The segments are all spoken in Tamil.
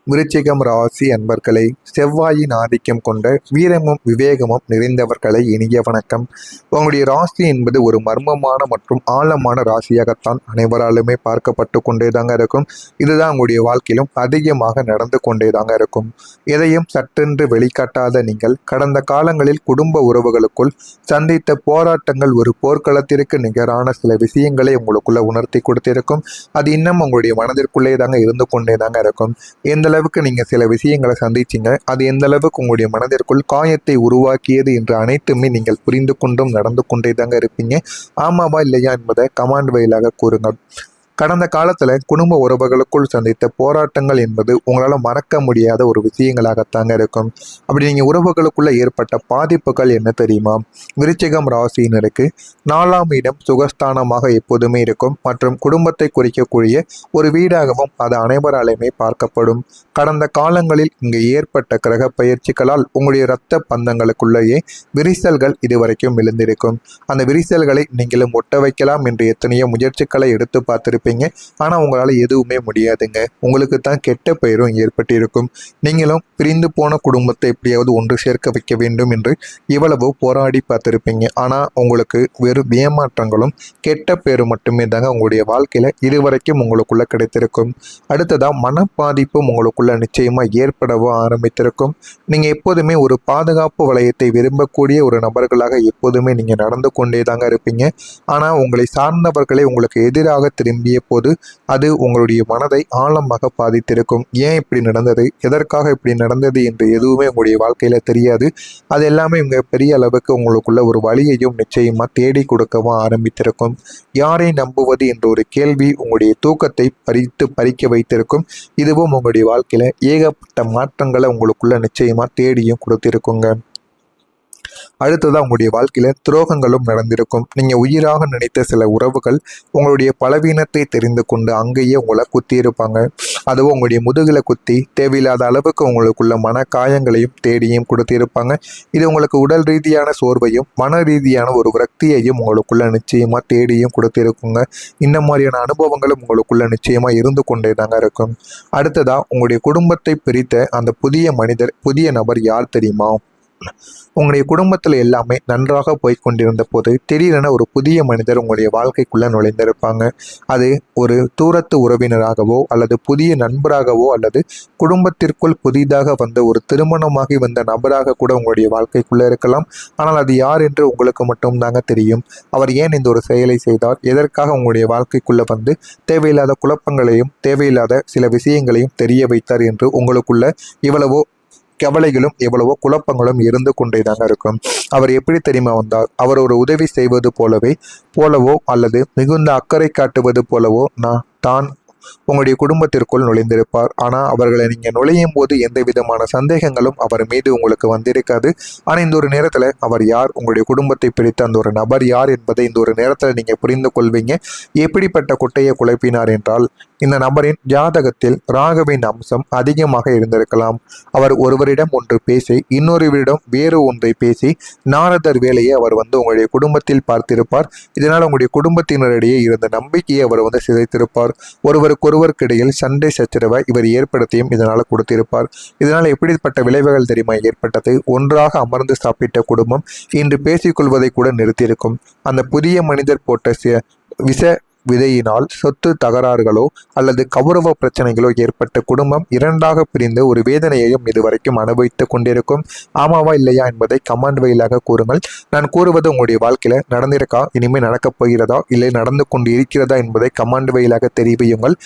விருச்சிகம் ராசி அன்பர்களை, செவ்வாயின் ஆதிக்கம் கொண்ட வீரமும் விவேகமும் நிறைந்தவர்களை இனிய வணக்கம். உங்களுடைய ராசி என்பது ஒரு மர்மமான மற்றும் ஆழமான ராசியாகத்தான் அனைவராலுமே பார்க்கப்பட்டு கொண்டேதாங்க இருக்கும். இதுதான் உங்களுடைய வாழ்க்கையிலும் அதிகமாக நடந்து கொண்டேதாங்க இருக்கும். எதையும் சட்டென்று வெளிக்காட்டாத நீங்கள் கடந்த காலங்களில் குடும்ப உறவுகளுக்குள் சந்தித்த போராட்டங்கள் ஒரு போர்க்களத்திற்கு நிகரான சில விஷயங்களை உங்களுக்குள்ள உணர்த்தி கொடுத்திருக்கும். அது இன்னும் உங்களுடைய மனதிற்குள்ளே தாங்க இருந்து கொண்டேதாங்க இருக்கும். எந்த அளவுக்கு நீங்க சில விஷயங்களை சந்திச்சீங்க, அது எந்த அளவுக்கு உங்களுடைய மனதிற்குள் காயத்தை உருவாக்கியது என்று அனைத்துமே நீங்கள் புரிந்து கொண்டும் நடந்து கொண்டே தாங்க இருப்பீங்க. ஆமாவா இல்லையா என்பதை கமாண்ட் வாயிலாக கூறுங்கள். கடந்த காலத்துல குடும்ப உறவுகளுக்குள் சந்தித்த போராட்டங்கள் என்பது உங்களால மறக்க முடியாத ஒரு விஷயங்களாகத்தாங்க இருக்கும். அப்படி நீங்க உறவுகளுக்குள்ள ஏற்பட்ட பாதிப்புகள் என்ன தெரியுமா? விருச்சிகம் ராசியினருக்கு 4ஆம் இடம் சுகஸ்தானமாக எப்போதுமே இருக்கும் மற்றும் குடும்பத்தை குறிக்கக்கூடிய ஒரு வீடாகவும் அது அனைவராலுமே பார்க்கப்படும். கடந்த காலங்களில் இங்கு ஏற்பட்ட கிரக பயிற்சிகளால் உங்களுடைய இரத்த பந்தங்களுக்குள்ளேயே விரிசல்கள் இதுவரைக்கும் விழுந்திருக்கும். அந்த விரிசல்களை நீங்களும் ஒட்ட வைக்கலாம் என்று எத்தனையோ முயற்சிகளை எடுத்து பார்த்திருப்பீங்க. ஆனா உங்களால எதுவுமே முடியாதுங்க. உங்களுக்கு தான் கெட்ட பெயரும் ஏற்பட்டிருக்கும். நீங்களும் பிரிந்து போன குடும்பத்தை எப்படியாவது ஒன்று சேர்க்க வைக்க வேண்டும் என்று இவ்வளவு போராடி பார்த்திருப்பீங்க. ஆனா உங்களுக்கு வெறும் ஏமாற்றங்களும் கெட்ட பேரும் மட்டுமே தாங்க உங்களுடைய வாழ்க்கையில இதுவரைக்கும் உங்களுக்குள்ள கிடைத்திருக்கும். அடுத்ததா மனப்பாதிப்பும் உங்களுக்குள்ள நிச்சயமா ஏற்படவோ ஆரம்பித்திருக்கும். நீங்க எப்போதுமே ஒரு பாதுகாப்பு வளையத்தை விரும்பக்கூடிய ஒரு நபர்களாக எப்போதுமே நீங்க நடந்து கொண்டே தாங்க இருப்பீங்க. ஆனா உங்களை சார்ந்தவர்களை உங்களுக்கு எதிராக திரும்பிய போது அது உங்களுடைய மனதை ஆழமாக பாதித்திருக்கும். ஏன் இப்படி நடந்தது, எதற்காக இப்படி நடந்தது என்று எதுவுமே உங்களுடைய வாழ்க்கையில தெரியாது. அது எல்லாமே இவங்க பெரிய அளவுக்கு உங்களுக்குள்ள ஒரு வழியையும் நிச்சயமா தேடி கொடுக்கவும் ஆரம்பித்திருக்கும். யாரை நம்புவது என்ற ஒரு கேள்வி உங்களுடைய தூக்கத்தை பறிக்க வைத்திருக்கும். இதுவும் உங்களுடைய வாழ்க்கையில ஏகப்பட்ட மாற்றங்களை உங்களுக்குள்ள நிச்சயமா தேடியும் கொடுத்திருக்குங்க. அடுத்ததான் உங்களுடைய வாழ்க்கையில துரோகங்களும் நடந்திருக்கும். நீங்க உயிராக நினைத்த சில உறவுகள் உங்களுடைய பலவீனத்தை தெரிந்து கொண்டு அங்கேயே உங்களை குத்தி இருப்பாங்க. அதுவும் உங்களுடைய முதுகில குத்தி தேவையில்லாத அளவுக்கு உங்களுக்குள்ள மன காயங்களையும் தேடியும் கொடுத்திருப்பாங்க. இது உங்களுக்கு உடல் ரீதியான சோர்வையும் மன ரீதியான ஒரு விரக்தியையும் உங்களுக்குள்ள நிச்சயமா தேடியும் கொடுத்திருக்குங்க. இந்த மாதிரியான அனுபவங்களும் உங்களுக்குள்ள நிச்சயமா இருந்து கொண்டே தாங்க இருக்கும். அடுத்ததா உங்களுடைய குடும்பத்தை பிரித்த அந்த புதிய நபர் யார் தெரியுமா? உங்களுடைய குடும்பத்தில் எல்லாமே நன்றாக போய்கொண்டிருந்த போது திடீரென ஒரு புதிய மனிதர் உங்களுடைய வாழ்க்கைக்குள்ள நுழைந்திருப்பாங்க. அது ஒரு தூரத்து உறவினராகவோ அல்லது புதிய நண்பராகவோ அல்லது குடும்பத்திற்குள் புதிதாக வந்த ஒரு திருமணமாகி வந்த நபராக கூட உங்களுடைய வாழ்க்கைக்குள்ள இருக்கலாம். ஆனால் அது யார் என்று உங்களுக்கு மட்டும் தாங்க தெரியும். அவர் ஏன் இந்த ஒரு செயலை செய்தார், எதற்காக உங்களுடைய வாழ்க்கைக்குள்ள வந்து தேவையில்லாத குழப்பங்களையும் தேவையில்லாத சில விஷயங்களையும் தெரிய வைத்தார் என்று உங்களுக்குள்ள இவ்வளவோ கவலைகளும் எவ்வளவோ குழப்பங்களும் இருந்து கொண்டே தாங்க இருக்கும். அவர் எப்படி தெரியுமா வந்தார்? அவர் ஒரு உதவி செய்வது போலவோ அல்லது மிகுந்த அக்கறை காட்டுவது போலவோ தான் உங்களுடைய குடும்பத்திற்குள் நுழைந்திருப்பார். ஆனால் அவர்களை நீங்கள் நுழையும் போது எந்த விதமான சந்தேகங்களும் அவர் மீது உங்களுக்கு வந்திருக்காது. ஆனால் இந்த ஒரு நேரத்தில் அவர் யார், உங்களுடைய குடும்பத்தை பிரித்த அந்த ஒரு நபர் யார் என்பதை இந்த ஒரு நேரத்தில் நீங்கள் புரிந்து கொள்வீங்க. எப்படிப்பட்ட குட்டையை குழப்பினார் என்றால், இந்த நபரின் ஜாதகத்தில் ராகுவின் அம்சம் அதிகமாக இருந்திருக்கலாம். அவர் ஒருவரிடம் ஒன்று பேசி இன்னொருவரிடம் வேறு ஒன்றை பேசி நாரதர் வேலையை அவர் உங்களுடைய குடும்பத்தில் பார்த்திருப்பார். இதனால் உங்களுடைய குடும்பத்தினரிடையே இருந்த நம்பிக்கையை அவர் சிதைத்திருப்பார். ஒருவருக்கிடையில் சண்டை சச்சரவை இவர் ஏற்படுத்தியும் இதனால் கொடுத்திருப்பார். இதனால் எப்படிப்பட்ட விளைவுகள் தெரியுமா ஏற்பட்டது? ஒன்றாக அமர்ந்து சாப்பிட்ட குடும்பம் இன்று பேசிக்கொள்வதை கூட நிறுத்தியிருக்கும். அந்த புதிய மனிதர் போட்ட விஷ விதையினால் சொத்து தகராறுகளோ அல்லது கௌரவ பிரச்சனைகளோ ஏற்பட்ட குடும்பம் இரண்டாக பிரிந்து ஒரு வேதனையையும் இதுவரைக்கும் அனுபவித்துக் கொண்டிருக்கும். ஆமாவா இல்லையா என்பதை கமெண்ட் வாயிலாக கூறுங்கள். நான் கூறுவது உங்களுடைய வாழ்க்கையில நடந்திருக்கா, இனிமேல் நடக்கப் போகிறதா, இல்லை நடந்து கொண்டு இருக்கிறதா என்பதை கமெண்ட் வாயிலாக தெரிவியுங்கள்.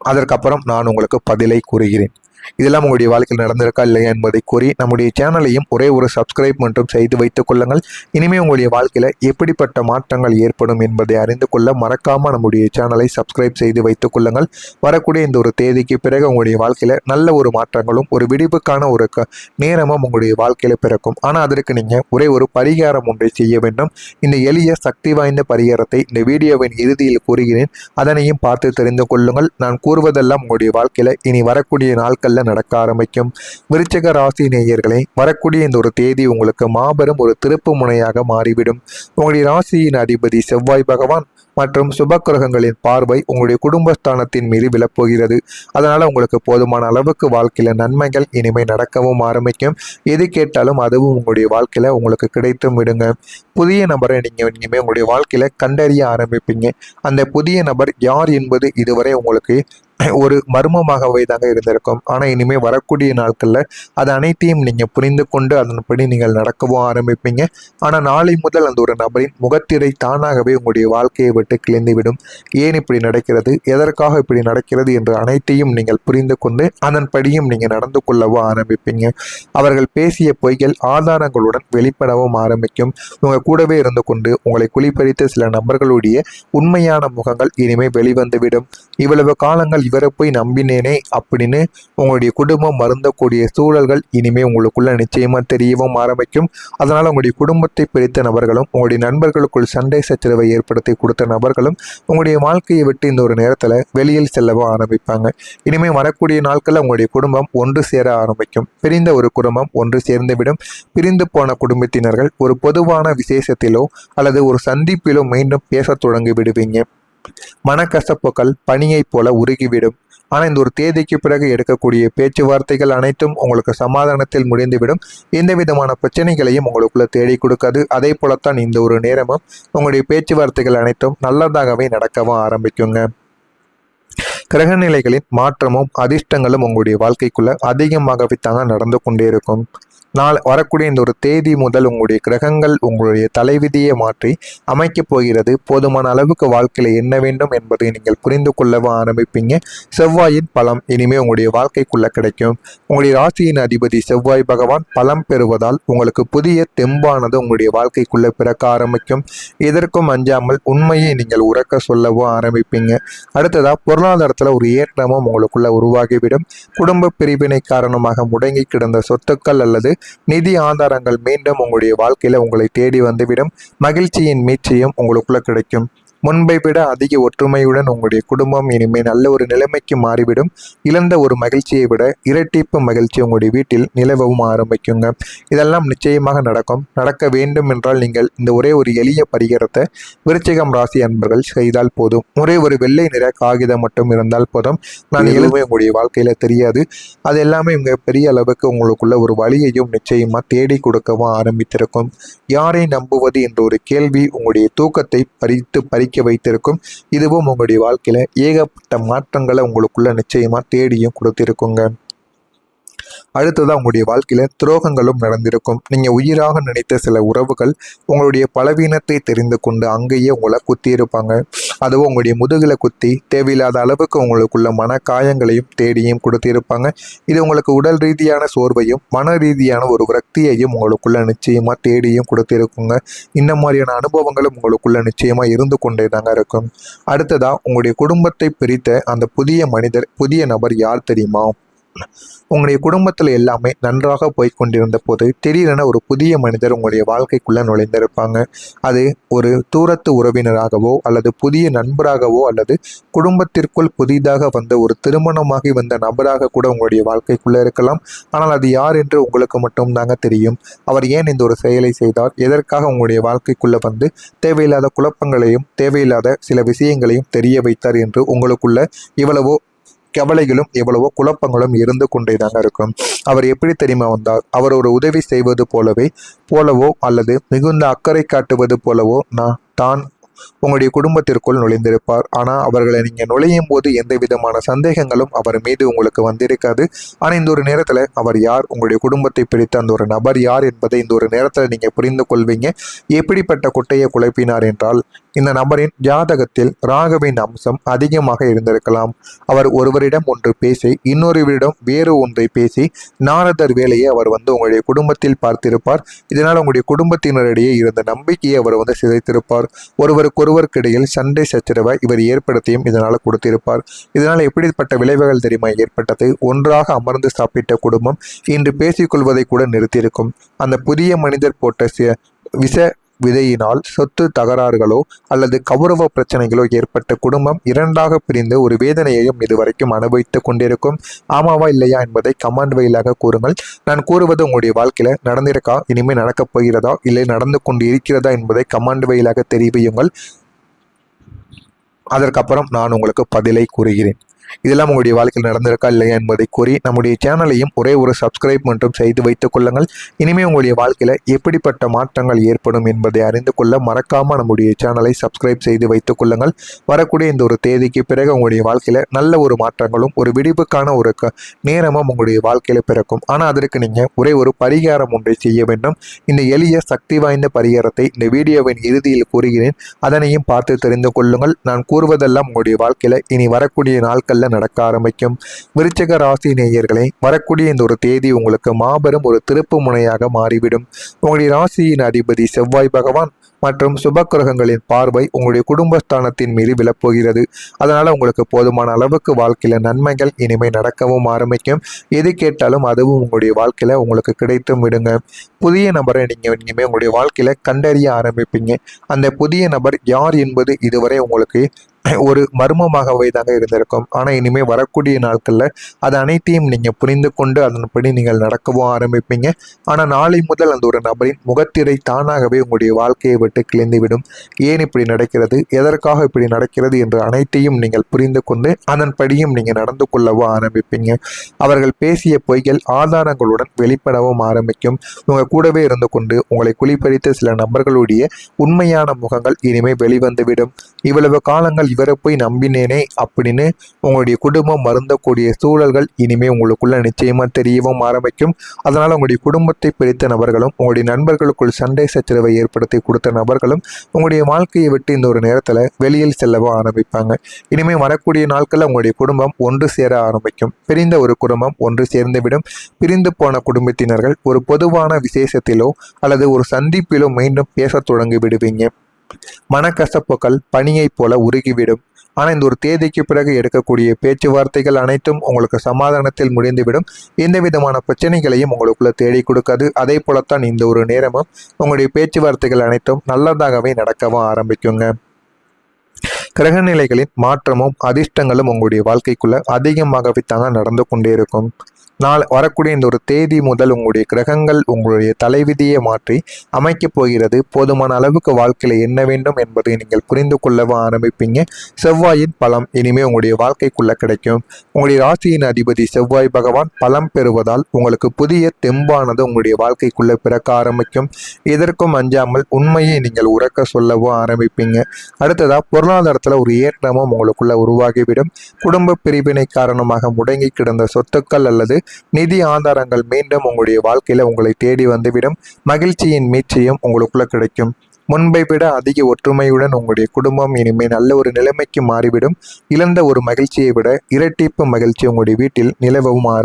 அதற்கப்புறம் நான் உங்களுக்கு பதிலை கூறுகிறேன். இதெல்லாம் உங்களுடைய வாழ்க்கையில் நடந்திருக்கா இல்லையா என்பதை கூறி நம்முடைய சேனலையும் ஒரே ஒரு சப்ஸ்கிரைப் மட்டும் செய்து வைத்துக் கொள்ளுங்கள். இனிமேல் உங்களுடைய வாழ்க்கையில் எப்படிப்பட்ட மாற்றங்கள் ஏற்படும் என்பதை அறிந்து கொள்ள மறக்காமல் நம்முடைய சேனலை சப்ஸ்கிரைப் செய்து வைத்துக் கொள்ளுங்கள். வரக்கூடிய இந்த ஒரு தேதிக்கு பிறகு உங்களுடைய வாழ்க்கையில் நல்ல ஒரு மாற்றங்களும் ஒரு விடிவுக்கான ஒரு நேரமும் உங்களுடைய வாழ்க்கையில் பிறக்கும். ஆனால் அதற்கு நீங்கள் ஒரே ஒரு பரிகாரம் ஒன்றை செய்ய வேண்டும். இந்த எளிய சக்தி வாய்ந்த பரிகாரத்தை இந்த வீடியோவின் இறுதியில் கூறுகிறேன். அதனையும் பார்த்து தெரிந்து கொள்ளுங்கள். நான் கூறுவதெல்லாம் உங்களுடைய வாழ்க்கையில் இனி வரக்கூடிய நாட்கள் நடக்க ஆரம்பிக்கும். விருச்சிக ராசி நேயர்களை, வரக்கூடிய இந்த ஒரு தேதி உங்களுக்கு மாபெரும் ஒரு திருப்பு முனையாக மாறிவிடும். உங்களுடைய ராசியின் அதிபதி செவ்வாய் பகவான் மற்றும் சுபக்கிரகங்களின் பார்வை உங்களுடைய குடும்பஸ்தானத்தின் மீது விழப்போகிறது. அதனால உங்களுக்கு போதுமான அளவுக்கு வாழ்க்கையில நன்மைகள் இனிமே நடக்கவும் ஆரம்பிக்கும். எது கேட்டாலும் அதுவும் உங்களுடைய வாழ்க்கையில உங்களுக்கு கிடைத்தும் விடுங்க. புதிய நபரை நீங்க இனிமே உங்களுடைய வாழ்க்கையில கண்டறிய ஆரம்பிப்பீங்க. அந்த புதிய நபர் யார் என்பது இதுவரை உங்களுக்கு ஒரு மர்மமாகவே தாங்க இருந்திருக்கும். ஆனால் இனிமேல் வரக்கூடிய நாட்களில் அது அனைத்தையும் நீங்கள் புரிந்து கொண்டு அதன்படி நீங்கள் நடக்கவும் ஆரம்பிப்பீங்க. ஆனால் நாளை முதல் அந்த ஒரு நபரின் முகத்திரை தானாகவே உங்களுடைய வாழ்க்கையை விட்டு கிழிந்துவிடும். ஏன் இப்படி நடக்கிறது, எதற்காக இப்படி நடக்கிறது என்று அனைத்தையும் நீங்கள் புரிந்து கொண்டு அதன்படியும் நீங்கள் நடந்து கொள்ளவும் ஆரம்பிப்பீங்க. அவர்கள் பேசிய பொய்கள் ஆதாரங்களுடன் வெளிப்படவும் ஆரம்பிக்கும். உங்கள் கூடவே இருந்து கொண்டு உங்களை குளிப்பறித்த சில நபர்களுடைய உண்மையான முகங்கள் இனிமேல் வெளிவந்துவிடும். இவ்வளவு காலங்கள் இவரை போய் நம்பினேனே அப்படின்னு உங்களுடைய குடும்பம் மருந்தக்கூடிய சூழல்கள் இனிமே உங்களுக்குள்ள நிச்சயமா தெரியவும் ஆரம்பிக்கும். அதனால உங்களுடைய குடும்பத்தை பிரித்த நபர்களும் உங்களுடைய நண்பர்களுக்குள் சண்டை சச்சரவை ஏற்படுத்தி கொடுத்த நபர்களும் உங்களுடைய வாழ்க்கையை விட்டு இந்த ஒரு நேரத்துல வெளியில் செல்லவும் ஆரம்பிப்பாங்க. இனிமே வரக்கூடிய நாட்களில் உங்களுடைய குடும்பம் ஒன்று சேர ஆரம்பிக்கும். பிரிந்த ஒரு குடும்பம் ஒன்று சேர்ந்துவிடும். பிரிந்து போன குடும்பத்தினர்கள் ஒரு பொதுவான விசேஷத்திலோ அல்லது ஒரு சந்திப்பிலோ மீண்டும் பேச தொடங்கி விடுவீங்க. மனக்கசப்புகள் பனியை போல உருகிவிடும். ஆனால் இந்த ஒரு தேதிக்கு பிறகு எடுக்கக்கூடிய பேச்சுவார்த்தைகள் அனைத்தும் உங்களுக்கு சமாதானத்தில் முடிந்துவிடும். எந்த விதமான பிரச்சனைகளையும் உங்களுக்குள்ள தேடி கொடுக்காது. அதே போலத்தான் இந்த ஒரு நேரமும் உங்களுடைய பேச்சுவார்த்தைகள் அனைத்தும் நல்லதாகவே நடக்கவும் ஆரம்பிக்குங்க. கிரகநிலைகளின் மாற்றமும் அதிர்ஷ்டங்களும் உங்களுடைய வாழ்க்கைக்குள்ள அதிகமாகவே தாங்க நடந்து கொண்டே இருக்கும். வரக்கூடிய இந்த ஒரு தேதி முதல் உங்களுடைய கிரகங்கள் உங்களுடைய தலைவிதியை மாற்றி அமைக்கப் போகிறது. போதுமான அளவுக்கு வாழ்க்கையில் என்ன வேண்டும் என்பதை நீங்கள் புரிந்து கொள்ளவும் ஆரம்பிப்பீங்க. செவ்வாயின் பலம் இனிமே உங்களுடைய வாழ்க்கைக்குள்ள கிடைக்கும். உங்களுடைய ராசியின் அதிபதி செவ்வாய் பகவான் பலம் பெறுவதால் உங்களுக்கு புதிய தெம்பானது உங்களுடைய வாழ்க்கைக்குள்ள பிறக்க ஆரம்பிக்கும். இதற்கும் அஞ்சாமல் உண்மையை நீங்கள் உறக்க சொல்லவும் ஆரம்பிப்பீங்க. அடுத்ததா பொருளாதாரத்தில் ஒரு ஏற்றமும் உங்களுக்குள்ள உருவாகிவிடும். குடும்ப பிரிவினை காரணமாக முடங்கி கிடந்த சொத்துக்கள் அல்லது நிதி ஆதாரங்கள் மீண்டும் உங்களுடைய வாழ்க்கையில உங்களை தேடி வந்துவிடும். மகிழ்ச்சியின் மீட்சியும் உங்களுக்குள்ள கிடைக்கும். முன்பை விட அதிக ஒற்றுமையுடன் உங்களுடைய குடும்பம் இனிமேல் நல்ல ஒரு நிலைமைக்கு மாறிவிடும். இழந்த ஒரு மகிழ்ச்சியை விட இரட்டிப்பு மகிழ்ச்சி உங்களுடைய வீட்டில் நிலவவும் ஆரம்பிக்குங்க. இதெல்லாம் நிச்சயமாக நடக்கும். நடக்க வேண்டும் என்றால் நீங்கள் இந்த ஒரே ஒரு எளிய பரிகாரத்தை விருச்சிகம் ராசி அன்பர்கள் செய்தால் போதும். ஒரே ஒரு வெள்ளை நிற காகிதம் மட்டும் இருந்தால் போதும். நான் எதுவுமே உங்களுடைய வாழ்க்கையில தெரியாது. அது எல்லாமே இங்க பெரிய அளவுக்கு உங்களுக்குள்ள ஒரு வழியையும் நிச்சயமா தேடி கொடுக்கவும் ஆரம்பித்திருக்கும். யாரை நம்புவது என்ற ஒரு கேள்வி உங்களுடைய தூக்கத்தை பறிக்க வைத்திருக்கும். இதுவும் உங்களுடைய வாழ்க்கையில ஏகப்பட்ட மாற்றங்களை உங்களுக்குள்ள நிச்சயமா தேடியும் கொடுத்திருக்குங்க. அடுத்ததான் உங்களுடைய வாழ்க்கையில துரோகங்களும் நடந்திருக்கும். நீங்க உயிராக நினைத்த சில உறவுகள் உங்களுடைய பலவீனத்தை தெரிந்து கொண்டு அங்கேயே உங்களை குத்தி இருப்பாங்க. அதுவும் உங்களுடைய முதுகில குத்தி தேவையில்லாத அளவுக்கு உங்களுக்குள்ள மன காயங்களையும் தேடியும் கொடுத்திருப்பாங்க. இது உங்களுக்கு உடல் ரீதியான சோர்வையும் மன ரீதியான ஒரு விரக்தியையும் உங்களுக்குள்ள நிச்சயமா தேடியும் கொடுத்திருக்குங்க. இந்த மாதிரியான அனுபவங்களும் உங்களுக்குள்ள நிச்சயமா இருந்து கொண்டே தாங்க இருக்கும். அடுத்ததா உங்களுடைய குடும்பத்தை பிரித்த அந்த புதிய நபர் யார் தெரியுமா? உங்களுடைய குடும்பத்தில் எல்லாமே நன்றாக போய்கொண்டிருந்த போது திடீரென ஒரு புதிய மனிதர் உங்களுடைய வாழ்க்கைக்குள்ள நுழைந்திருப்பாங்க. அது ஒரு தூரத்து உறவினராகவோ அல்லது புதிய நண்பராகவோ அல்லது குடும்பத்திற்குள் புதிதாக வந்த ஒரு திருமணமாகி வந்த நபராக கூட உங்களுடைய வாழ்க்கைக்குள்ள இருக்கலாம். ஆனால் அது யார் என்று உங்களுக்கு மட்டும் தாங்க தெரியும். அவர் ஏன் இந்த ஒரு செயலை செய்தார், எதற்காக உங்களுடைய வாழ்க்கைக்குள்ள வந்து தேவையில்லாத குழப்பங்களையும் தேவையில்லாத சில விஷயங்களையும் தெரிய வைத்தார் என்று உங்களுக்குள்ள இவ்வளவோ கவலைகளும் எவ்வளவோ குழப்பங்களும் இருந்து கொண்டே தாங்க இருக்கும். அவர் எப்படி தெரியுமா வந்தார்? அவர் ஒரு உதவி செய்வது போலவோ அல்லது மிகுந்த அக்கறை காட்டுவது போலவோ தான் உங்களுடைய குடும்பத்திற்குள் நுழைந்திருப்பார். ஆனால் அவர்களை நீங்கள் நுழையும் போது எந்த விதமான சந்தேகங்களும் அவர் மீது உங்களுக்கு வந்திருக்காது. ஆனால் இந்த ஒரு நேரத்தில் அவர் யார், உங்களுடைய குடும்பத்தை பிரித்த அந்த ஒரு நபர் யார் என்பதை இந்த ஒரு நேரத்தில் நீங்கள் புரிந்து கொள்வீங்க. எப்படிப்பட்ட குட்டையை குழப்பினார் என்றால், இந்த நபரின் ஜாதகத்தில் ராகுவின் அம்சம் அதிகமாக இருந்திருக்கலாம். அவர் ஒருவரிடம் ஒன்று பேசி இன்னொருவரிடம் வேறு ஒன்றை பேசி நாரதர் வேலையை அவர் உங்களுடைய குடும்பத்தில் பார்த்திருப்பார். இதனால் உங்களுடைய குடும்பத்தினரிடையே இருந்த நம்பிக்கையை அவர் சிதைத்திருப்பார். ஒருவருக்கொருவருக்கிடையில் சண்டை சச்சரவை இவர் ஏற்படுத்தியும் இதனால் கொடுத்திருப்பார். இதனால் எப்படிப்பட்ட விளைவுகள் தெரியுமா ஏற்பட்டது? ஒன்றாக அமர்ந்து சாப்பிட்ட குடும்பம் இன்று பேசிக்கொள்வதை கூட நிறுத்தியிருக்கும். அந்த புதிய மனிதர் போட்ட விஷ விதையினால் சொத்து தகராறுகளோ அல்லது கௌரவ பிரச்சனைகளோ ஏற்பட்ட குடும்பம் இரண்டாக பிரிந்து ஒரு வேதனையையும் இதுவரைக்கும் அனுபவித்துக் கொண்டிருக்கும். ஆமாவா இல்லையா என்பதை கமெண்ட் வழியாக கூறுங்கள். நான் கூறுவது உங்களுடைய வாழ்க்கையில நடந்திருக்கா, இனிமேல் நடக்கப் போகிறதா, இல்லை நடந்து கொண்டு இருக்கிறதா என்பதை கமெண்ட் வழியாக தெரிவியுங்கள். அதற்கப்புறம் நான் உங்களுக்கு பதிலை கூறுகிறேன். இதெல்லாம் உங்களுடைய வாழ்க்கையில் நடந்திருக்கா இல்லையா என்பதை கூறி நம்முடைய சேனலையும் ஒரே ஒரு சப்ஸ்கிரைப் மட்டும் செய்து வைத்துக் கொள்ளுங்கள். இனிமேல் உங்களுடைய வாழ்க்கையில் எப்படிப்பட்ட மாற்றங்கள் ஏற்படும் என்பதை அறிந்து கொள்ள மறக்காமல் நம்முடைய சேனலை சப்ஸ்கிரைப் செய்து வைத்துக் கொள்ளுங்கள். வரக்கூடிய இந்த ஒரு தேதிக்கு பிறகு உங்களுடைய வாழ்க்கையில் நல்ல ஒரு மாற்றங்களும் ஒரு விடிவுக்கான ஒரு நேரமும் உங்களுடைய வாழ்க்கையில் பிறக்கும். ஆனால் அதற்கு நீங்கள் ஒரே ஒரு பரிகாரம் ஒன்றை செய்ய வேண்டும். இந்த எளிய சக்தி வாய்ந்த பரிகாரத்தை இந்த வீடியோவின் இறுதியில் கூறுகிறேன். அதனையும் பார்த்து தெரிந்து கொள்ளுங்கள். நான் கூறுவதெல்லாம் உங்களுடைய வாழ்க்கையில் இனி வரக்கூடிய நாட்கள் நடக்க ஆரம்பிக்கும். விருச்சிக ராசி நேயர்களை, வரக்கூடிய இந்த ஒரு தேதி உங்களுக்கு மாபெரும் ஒரு திருப்பு முனையாக மாறிவிடும். உங்களுடைய ராசியின் அதிபதி செவ்வாய் பகவான் மற்றும் சுபக்கிரகங்களின் பார்வை உங்களுடைய குடும்பஸ்தானத்தின் மீது விழப்போகிறது. அதனால உங்களுக்கு போதுமான அளவுக்கு வாழ்க்கையில நன்மைகள் இனிமே நடக்கவும் ஆரம்பிக்கும். எது கேட்டாலும் அதுவும் உங்களுடைய வாழ்க்கையில உங்களுக்கு கிடைத்தும் விடுங்க. புதிய நபரை நீங்க இனிமே உங்களுடைய வாழ்க்கையில கண்டறிய ஆரம்பிப்பீங்க. அந்த புதிய நபர் யார் என்பது இதுவரை உங்களுக்கு ஒரு மர்மமாகவே தாங்க இருந்திருக்கும். ஆனால் இனிமேல் வரக்கூடிய நாட்களில் அது அனைத்தையும் நீங்கள் புரிந்து கொண்டு அதன்படி நீங்கள் நடக்கவும் ஆரம்பிப்பீங்க. ஆனால் நாளை முதல் அந்த ஒரு நபரின் முகத்திரை தானாகவே உங்களுடைய வாழ்க்கையை விட்டு கிழிந்துவிடும். ஏன் இப்படி நடக்கிறது, எதற்காக இப்படி நடக்கிறது என்று அனைத்தையும் நீங்கள் புரிந்து கொண்டு அதன்படியும் நீங்கள் நடந்து கொள்ளவும் ஆரம்பிப்பீங்க. அவர்கள் பேசிய பொய்கள் ஆதாரங்களுடன் வெளிப்படவும் ஆரம்பிக்கும். உங்கள் கூடவே இருந்து கொண்டு உங்களை குளிப்பறித்த சில நபர்களுடைய உண்மையான முகங்கள் இனிமேல் வெளிவந்துவிடும். இவ்வளவு காலங்கள் இவரை போய் நம்பினேனே அப்படின்னு உங்களுடைய குடும்பம் மருந்தக்கூடிய சூழல்கள் இனிமே உங்களுக்குள்ள நிச்சயமா தெரியவும் ஆரம்பிக்கும். அதனால உங்களுடைய குடும்பத்தை பிரித்த நபர்களும் உங்களுடைய நண்பர்களுக்குள் சண்டை சச்சரவை ஏற்படுத்தி கொடுத்த நபர்களும் உங்களுடைய வாழ்க்கையை விட்டு இந்த ஒரு நேரத்துல வெளியில் செல்லவும் ஆரம்பிப்பாங்க. இனிமே வரக்கூடிய நாட்களில் உங்களுடைய குடும்பம் ஒன்று சேர ஆரம்பிக்கும். பிரிந்த ஒரு குடும்பம் ஒன்று சேர்ந்துவிடும். பிரிந்து போன குடும்பத்தினர்கள் ஒரு பொதுவான விசேஷத்திலோ அல்லது ஒரு சந்திப்பிலோ மீண்டும் பேச தொடங்கி விடுவீங்க. மனக்கசப்புகள் பனியை போல உருகிவிடும். ஆனால் இந்த ஒரு தேதிக்கு பிறகு எடுக்கக்கூடிய பேச்சுவார்த்தைகள் அனைத்தும் உங்களுக்கு சமாதானத்தில் முடிந்துவிடும். எந்த விதமான பிரச்சனைகளையும் உங்களுக்குள்ள தேடி கொடுக்காது. அதே போலத்தான் இந்த ஒரு நேரமும் உங்களுடைய பேச்சுவார்த்தைகள் அனைத்தும் நல்லதாகவே நடக்கவும் ஆரம்பிக்குங்க. கிரகநிலைகளின் மாற்றமும் அதிர்ஷ்டங்களும் உங்களுடைய வாழ்க்கைக்குள்ள அதிகமாகவே தாங்க நடந்து கொண்டே இருக்கும். வரக்கூடிய இந்த ஒரு தேதி முதல் உங்களுடைய கிரகங்கள் உங்களுடைய தலைவிதியை மாற்றி அமைக்கப் போகிறது. போதுமான அளவுக்கு வாழ்க்கையில் என்ன வேண்டும் என்பதை நீங்கள் புரிந்து கொள்ளவும் ஆரம்பிப்பீங்க. செவ்வாயின் பலம் இனிமே உங்களுடைய வாழ்க்கைக்குள்ள கிடைக்கும். உங்களுடைய ராசியின் அதிபதி செவ்வாய் பகவான் பலம் பெறுவதால் உங்களுக்கு புதிய தெம்பானது உங்களுடைய வாழ்க்கைக்குள்ள பிறக்க ஆரம்பிக்கும். எதற்கும் அஞ்சாமல் உண்மையை நீங்கள் உறக்க சொல்லவும் ஆரம்பிப்பீங்க. அடுத்ததா பொருளாதாரத்தில் ஒரு ஏற்றமும் உங்களுக்குள்ள உருவாகிவிடும். குடும்ப பிரிவினை காரணமாக முடங்கி கிடந்த சொத்துக்கள் அல்லது நிதி ஆதாரங்கள் மீண்டும் உங்களுடைய வாழ்க்கையில உங்களை தேடி வந்துவிடும். மகிழ்ச்சியின் மீட்சியும் உங்களுக்குள்ள கிடைக்கும். முன்பை விட அதிக ஒற்றுமையுடன் உங்களுடைய குடும்பம் இனிமேல் நல்ல ஒரு நிலைமைக்கு மாறிவிடும். இழந்த ஒரு மகிழ்ச்சியை விட இரட்டிப்பு மகிழ்ச்சி உங்களுடைய வீட்டில் நிலவவும்